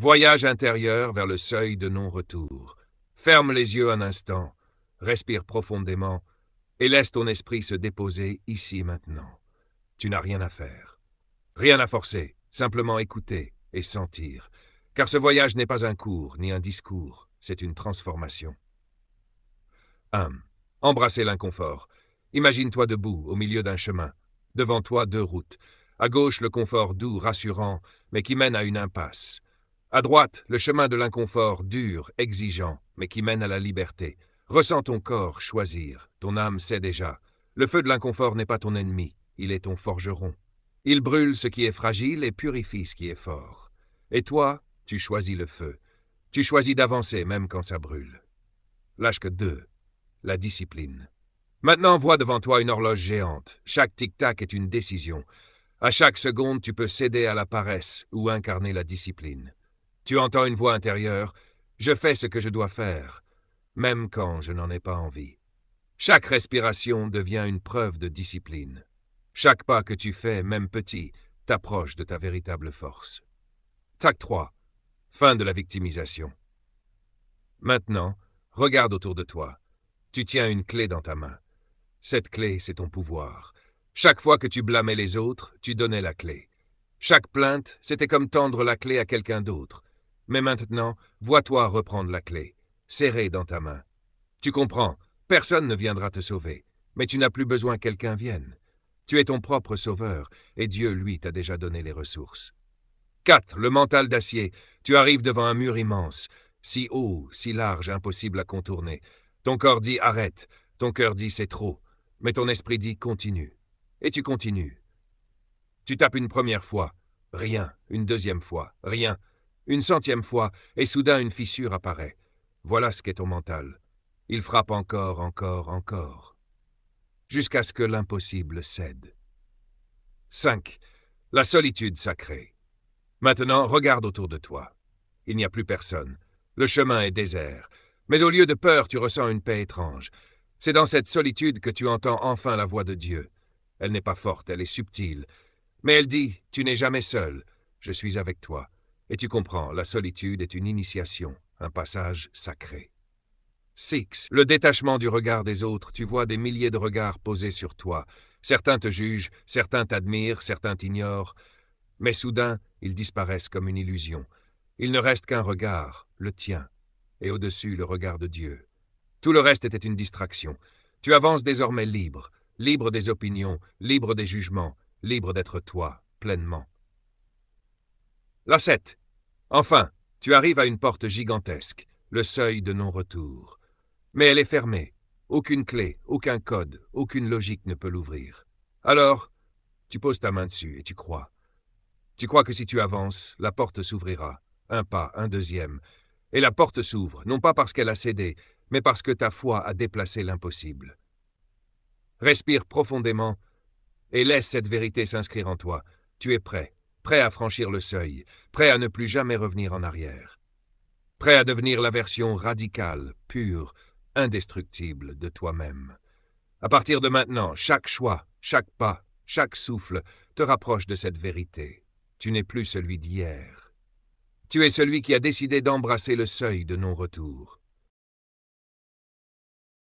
Voyage intérieur vers le seuil de non-retour. Ferme les yeux un instant, respire profondément et laisse ton esprit se déposer ici maintenant. Tu n'as rien à faire. Rien à forcer, simplement écouter et sentir. Car ce voyage n'est pas un cours ni un discours, c'est une transformation. 1. Embrasser l'inconfort. Imagine-toi debout, au milieu d'un chemin. Devant toi, 2 routes. À gauche, le confort doux, rassurant, mais qui mène à une impasse. À droite, le chemin de l'inconfort dur, exigeant, mais qui mène à la liberté. Ressens ton corps choisir, ton âme sait déjà. Le feu de l'inconfort n'est pas ton ennemi, il est ton forgeron. Il brûle ce qui est fragile et purifie ce qui est fort. Et toi, tu choisis le feu. Tu choisis d'avancer même quand ça brûle. Lâche que 2. La discipline. Maintenant, vois devant toi une horloge géante. Chaque tic-tac est une décision. À chaque seconde, tu peux céder à la paresse ou incarner la discipline. Tu entends une voix intérieure. Je fais ce que je dois faire, même quand je n'en ai pas envie. Chaque respiration devient une preuve de discipline. Chaque pas que tu fais, même petit, t'approche de ta véritable force. Tac 3. Fin de la victimisation. Maintenant, regarde autour de toi. Tu tiens une clé dans ta main. Cette clé, c'est ton pouvoir. Chaque fois que tu blâmais les autres, tu donnais la clé. Chaque plainte, c'était comme tendre la clé à quelqu'un d'autre. Mais maintenant, vois-toi reprendre la clé, serrée dans ta main. Tu comprends, personne ne viendra te sauver, mais tu n'as plus besoin que quelqu'un vienne. Tu es ton propre sauveur, et Dieu, lui, t'a déjà donné les ressources. 4. Le mental d'acier. Tu arrives devant un mur immense, si haut, si large, impossible à contourner. Ton corps dit « arrête », ton cœur dit « c'est trop », mais ton esprit dit « continue ». Et tu continues. Tu tapes une première fois, rien, une deuxième fois, rien, une centième fois, et soudain une fissure apparaît. Voilà ce qu'est ton mental. Il frappe encore, encore, encore, jusqu'à ce que l'impossible cède. 5. La solitude sacrée. Maintenant, regarde autour de toi. Il n'y a plus personne. Le chemin est désert. Mais au lieu de peur, tu ressens une paix étrange. C'est dans cette solitude que tu entends enfin la voix de Dieu. Elle n'est pas forte, elle est subtile. Mais elle dit, tu n'es jamais seul, je suis avec toi. Et tu comprends, la solitude est une initiation, un passage sacré. 6. Le détachement du regard des autres. Tu vois des milliers de regards posés sur toi. Certains te jugent, certains t'admirent, certains t'ignorent. Mais soudain, ils disparaissent comme une illusion. Il ne reste qu'un regard, le tien, et au-dessus le regard de Dieu. Tout le reste était une distraction. Tu avances désormais libre, libre des opinions, libre des jugements, libre d'être toi, pleinement. La 7. Enfin, tu arrives à une porte gigantesque, le seuil de non-retour. Mais elle est fermée. Aucune clé, aucun code, aucune logique ne peut l'ouvrir. Alors, tu poses ta main dessus et tu crois. Tu crois que si tu avances, la porte s'ouvrira. Un pas, un deuxième. Et la porte s'ouvre, non pas parce qu'elle a cédé, mais parce que ta foi a déplacé l'impossible. Respire profondément et laisse cette vérité s'inscrire en toi. Tu es prêt, prêt à franchir le seuil, prêt à ne plus jamais revenir en arrière. Prêt à devenir la version radicale, pure, indestructible de toi-même. À partir de maintenant, chaque choix, chaque pas, chaque souffle te rapproche de cette vérité. Tu n'es plus celui d'hier. Tu es celui qui a décidé d'embrasser le seuil de non-retour.